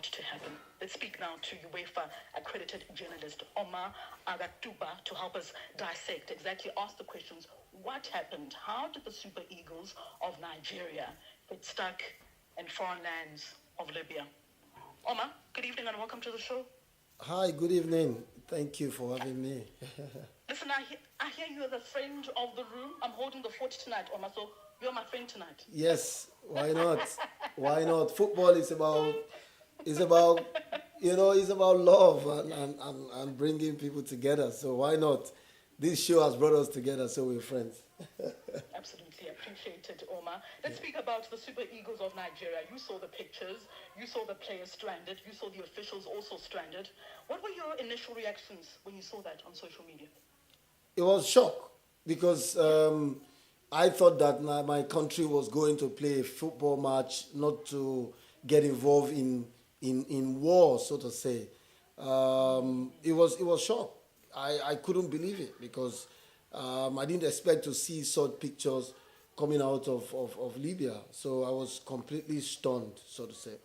to happen. Let's speak now to UEFA accredited journalist Omar Agatuba to help us dissect, exactly ask the questions. What happened? How did the Super Eagles of Nigeria get stuck in foreign lands of Libya? Omar, good evening and welcome to the show. Hi, good evening. Thank you for having me. Listen, I hear you are the friend of the room. I'm holding the fort tonight, Omar, so you're my friend tonight. Yes, why not? Why not? Football is about, it's about love and bringing people together. So why not? This show has brought us together, so we're friends. Absolutely appreciated, Omar. Let's speak about the Super Eagles of Nigeria. You saw the pictures, you saw the players stranded, you saw the officials also stranded. What were your initial reactions when you saw that on social media? It was shock because I thought that my country was going to play a football match, not to get involved in war, so to say. It was shock. I couldn't believe it because I didn't expect to see such pictures coming out of Libya. So I was completely stunned, so to say.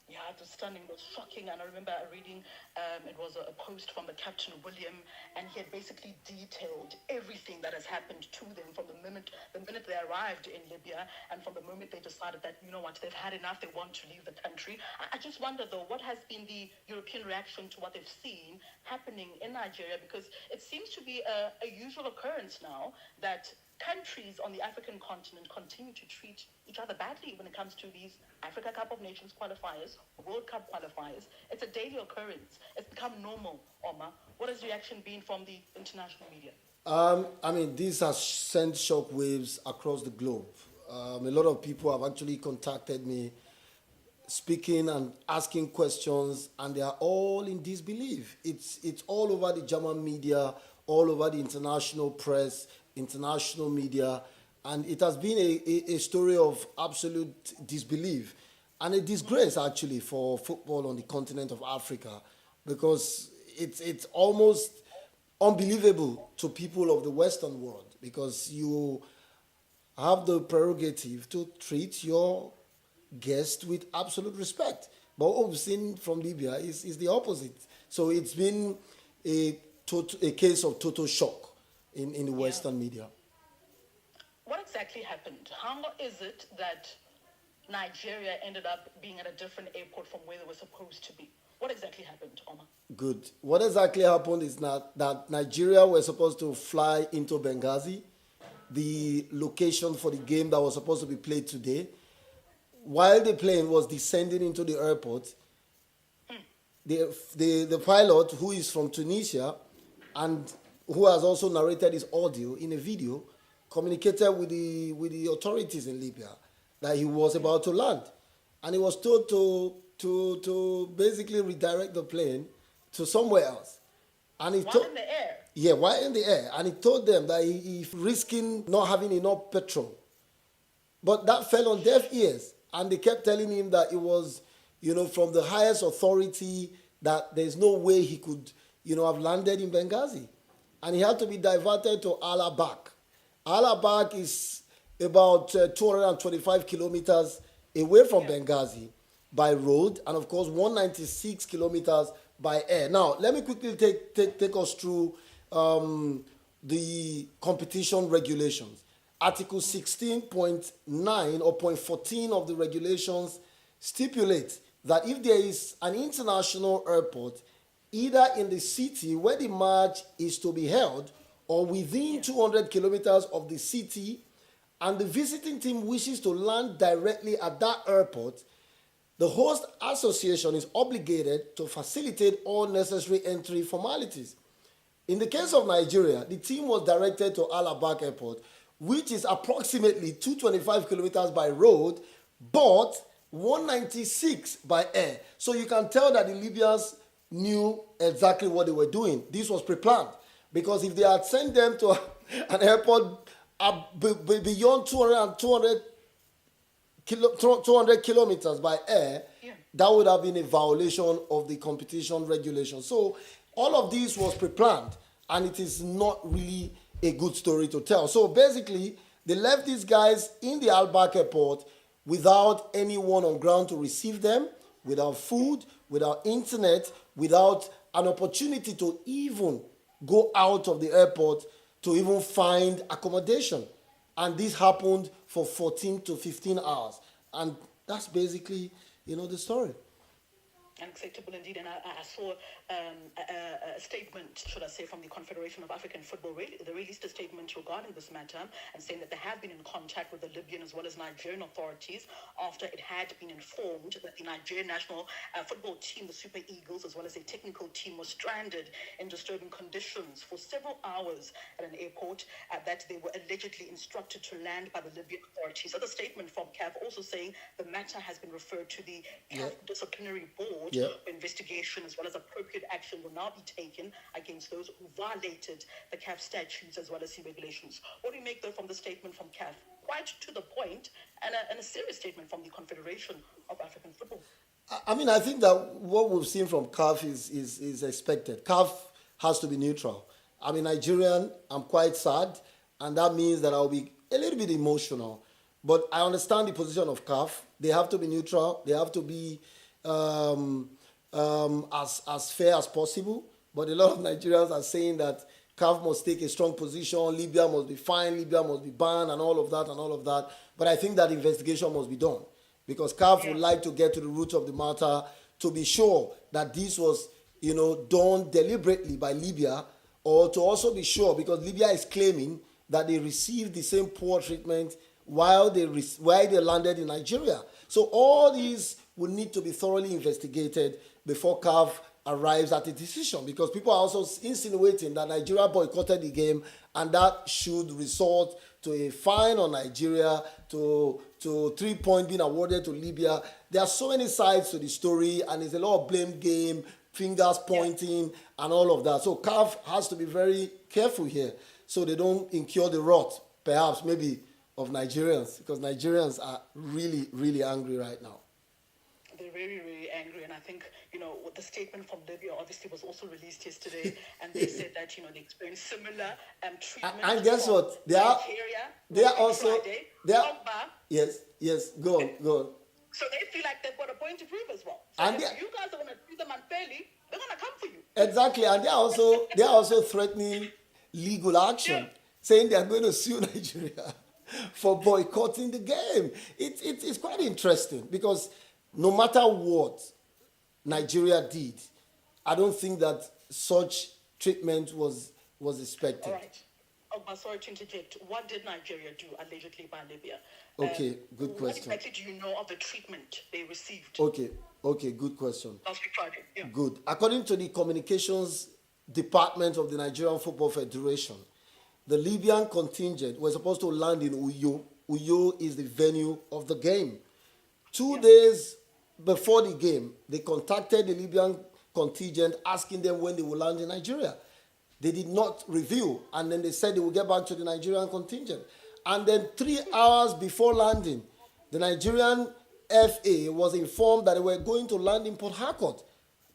Yeah, it was stunning, it was shocking. And I remember reading, it was a post from the Captain William, and he had basically detailed everything that has happened to them from the minute they arrived in Libya, and from the moment they decided that, you know what, they've had enough, they want to leave the country. I just wonder, though, what has been the European reaction to what they've seen happening in Nigeria? Because it seems to be a usual occurrence now that countries on the African continent continue to treat each other badly when it comes to these Africa Cup of Nations qualifiers, World Cup qualifiers. It's a daily occurrence. It's become normal, Omar. What has the reaction been from the international media? This has sent shockwaves across the globe. A lot of people have actually contacted me speaking and asking questions, and they are all in disbelief. It's all over the German media, all over the international press, international media, and it has been a story of absolute disbelief and a disgrace actually for football on the continent of Africa, because it's almost unbelievable to people of the Western world, because you have the prerogative to treat your guest with absolute respect. But what we've seen from Libya is the opposite. So it's been a case of total shock in the Western media. What exactly happened? How is it that Nigeria ended up being at a different airport from where they were supposed to be? What exactly happened, Omar? Good. What exactly happened is that Nigeria were supposed to fly into Benghazi, the location for the game that was supposed to be played today. While the plane was descending into the airport, the pilot, who is from Tunisia and who has also narrated his audio in a video, communicated with the authorities in Libya that he was about to land, and he was told to basically redirect the plane to somewhere else. And while in the air? Yeah, while in the air. And he told them that he risking not having enough petrol. But that fell on deaf ears, and they kept telling him that it was, from the highest authority, that there's no way he could, have landed in Benghazi. And he had to be diverted to Al-Abak. Al-Abak is about 225 kilometers away from Benghazi by road, and of course 196 kilometers by air. Now, let me quickly take us through the competition regulations. Article 16.9 or point 14 of the regulations stipulates that if there is an international airport either in the city where the match is to be held or within 200 kilometers of the city, and the visiting team wishes to land directly at that airport, the host association is obligated to facilitate all necessary entry formalities. In the case of Nigeria, the team was directed to Al-Abak Airport, which is approximately 225 kilometers by road, but 196 by air. So you can tell that the Libyans knew exactly what they were doing. This was pre-planned, because if they had sent them to an airport beyond 200 kilometers by air, that would have been a violation of the competition regulation. So all of this was pre-planned, and it is not really a good story to tell. So basically, they left these guys in the Al-Bak airport without anyone on ground to receive them, without food, without internet, without an opportunity to even go out of the airport to even find accommodation. And this happened for 14 to 15 hours. And that's basically, the story. Unacceptable indeed. And I saw a statement, should I say, from the Confederation of African Football. They released a statement regarding this matter and saying that they have been in contact with the Libyan as well as Nigerian authorities after it had been informed that the Nigerian national football team, the Super Eagles, as well as a technical team, was stranded in disturbing conditions for several hours at an airport, that they were allegedly instructed to land by the Libyan authorities. Other statement from CAF also saying the matter has been referred to the CAF disciplinary board. Investigation as well as appropriate action will now be taken against those who violated the CAF statutes as well as the regulations. What do you make, though, from the statement from CAF? Quite to the point, and a serious statement from the Confederation of African Football. I mean, I think that what we've seen from CAF is expected. CAF has to be neutral. I'm a Nigerian, I'm quite sad, and that means that I'll be a little bit emotional. But I understand the position of CAF. They have to be neutral. They have to be as fair as possible. But a lot of Nigerians are saying that CAF must take a strong position, Libya must be fine, Libya must be banned, and all of that and all of that. But I think that investigation must be done because CAF would like to get to the root of the matter to be sure that this was, done deliberately by Libya, or to also be sure because Libya is claiming that they received the same poor treatment while they landed in Nigeria. So all these will need to be thoroughly investigated before CAF arrives at a decision because people are also insinuating that Nigeria boycotted the game and that should result to a fine on Nigeria, to 3 points being awarded to Libya. There are so many sides to the story and there's a lot of blame game, fingers pointing and all of that. So CAF has to be very careful here so they don't incur the wrath, perhaps, maybe, of Nigerians because Nigerians are really, really angry right now. They're very, very angry, and I think, the statement from Libya obviously was also released yesterday, and they said that, they experienced similar treatment. And guess what? They are also, yes, go on. So they feel like they've got a point to prove as well. So and if you guys are going to treat them unfairly, they're going to come for you. Exactly, and they are also threatening legal action, saying they are going to sue Nigeria for boycotting the game. It's quite interesting because no matter what Nigeria did, I don't think that such treatment was expected. All right. Oh, sorry to interject. What did Nigeria do allegedly by Libya? Okay, good question. What exactly do you know of the treatment they received? Okay, good question. Last week Friday. Yeah. Good. According to the communications department of the Nigerian Football Federation, the Libyan contingent was supposed to land in Uyo. Uyo is the venue of the game. 2 days before the game, they contacted the Libyan contingent asking them when they will land in Nigeria. They did not reveal, and then they said they will get back to the Nigerian contingent. And then 3 hours before landing, the Nigerian FA was informed that they were going to land in Port Harcourt.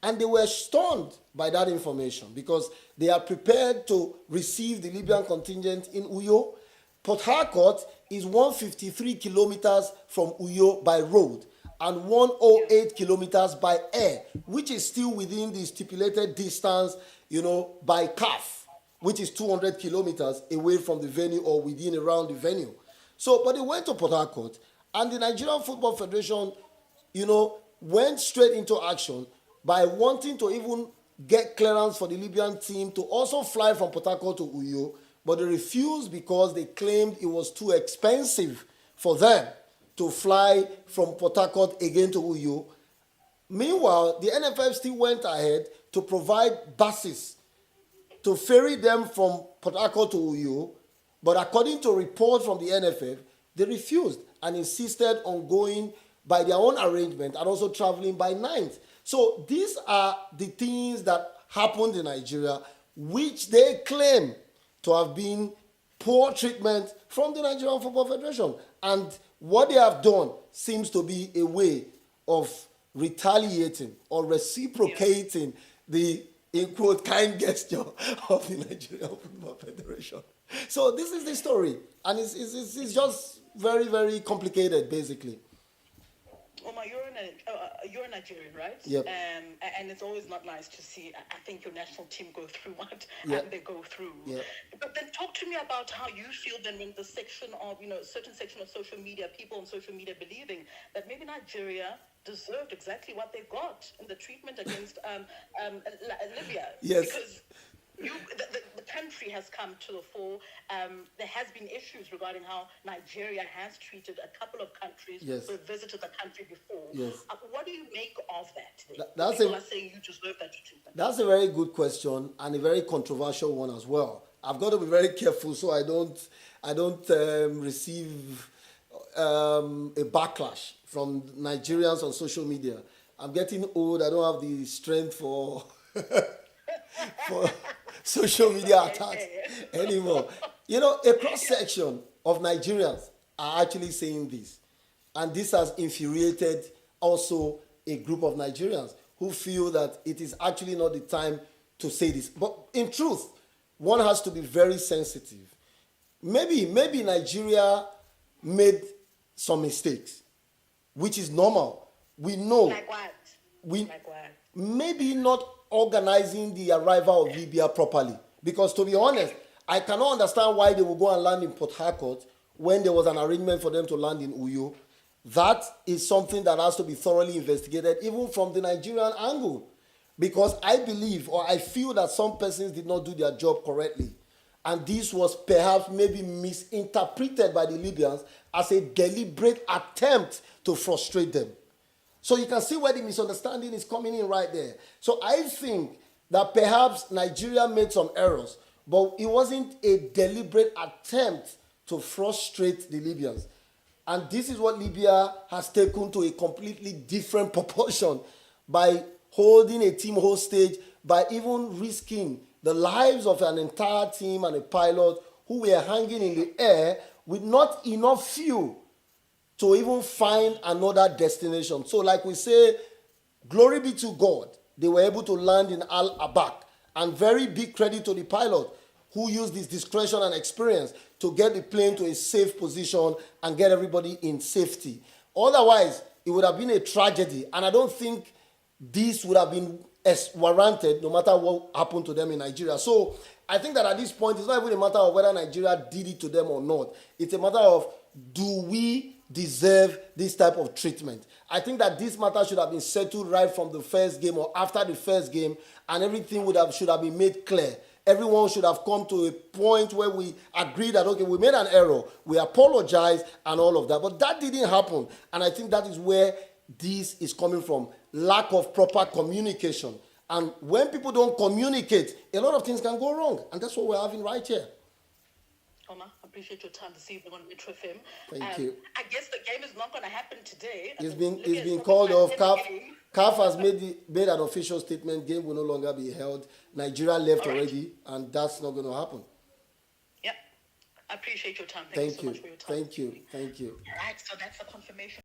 And they were stunned by that information because they are prepared to receive the Libyan contingent in Uyo. Port Harcourt is 153 kilometers from Uyo by road and 108 kilometers by air, which is still within the stipulated distance, by CAF, which is 200 kilometers away from the venue or within around the venue. So, but they went to Port Harcourt, and the Nigerian Football Federation, went straight into action by wanting to even get clearance for the Libyan team to also fly from Port Harcourt to Uyo, but they refused because they claimed it was too expensive for them to fly from Port Harcourt again to Uyo. Meanwhile, the NFF still went ahead to provide buses to ferry them from Port Harcourt to Uyo, but according to a report from the NFF, they refused and insisted on going by their own arrangement and also traveling by night. So these are the things that happened in Nigeria, which they claim to have been poor treatment from the Nigerian Football Federation. And what they have done seems to be a way of retaliating or reciprocating the, in quote, kind gesture of the Nigerian Football Federation. So this is the story. And it's just very, very complicated, basically. Omar, you're an you're a Nigerian, right? Yep. And it's always not nice to see, I think, your national team go through what Yep. they go through. Yep. But then talk to me about how you feel then when the section of, a certain section of social media, people on social media believing that maybe Nigeria deserved exactly what they got in the treatment against Libya. Yes. Because the country has come to the fore. There has been issues regarding how Nigeria has treated a couple of countries Yes. who have visited the country before. Yes. What do you make of that? That's People are saying you deserve that treatment. That's a very good question and a very controversial one as well. I've got to be very careful so I don't receive a backlash from Nigerians on social media. I'm getting old. I don't have the strength for for social media attacks anymore. A cross section of Nigerians are actually saying this, and this has infuriated also a group of Nigerians who feel that it is actually not the time to say this. But in truth, one has to be very sensitive. Maybe Nigeria made some mistakes, which is normal. We know. Like what? Like what? Maybe not organizing the arrival of Libya properly. Because to be honest, I cannot understand why they will go and land in Port Harcourt when there was an arrangement for them to land in Uyo. That is something that has to be thoroughly investigated, even from the Nigerian angle. Because I believe or I feel that some persons did not do their job correctly. And this was perhaps maybe misinterpreted by the Libyans as a deliberate attempt to frustrate them. So you can see where the misunderstanding is coming in right there. So I think that perhaps Nigeria made some errors, but it wasn't a deliberate attempt to frustrate the Libyans. And this is what Libya has taken to a completely different proportion by holding a team hostage, by even risking the lives of an entire team and a pilot who were hanging in the air with not enough fuel to even find another destination. So like we say, glory be to God, they were able to land in Al Abak. And very big credit to the pilot who used his discretion and experience to get the plane to a safe position and get everybody in safety. Otherwise, it would have been a tragedy. And I don't think this would have been as warranted no matter what happened to them in Nigeria. So I think that at this point, it's not even a matter of whether Nigeria did it to them or not. It's a matter of, do we deserve this type of treatment? I think that this matter should have been settled right from the first game or after the first game, and everything should have been made clear. Everyone should have come to a point where we agree that, okay, we made an error, we apologize and all of that. But that didn't happen. And I think that is where this is coming from. Lack of proper communication. And when people don't communicate, a lot of things can go wrong. And that's what we're having right here. Omar, I appreciate your time this evening on Metro FM. Thank you. I guess the game is not going to happen today. It's been called off. CAF has made an official statement. Game will no longer be held. Nigeria left already, and that's not going to happen. Yep. I appreciate your time. Thank you so much for your time. Thank you. All right, so that's a confirmation.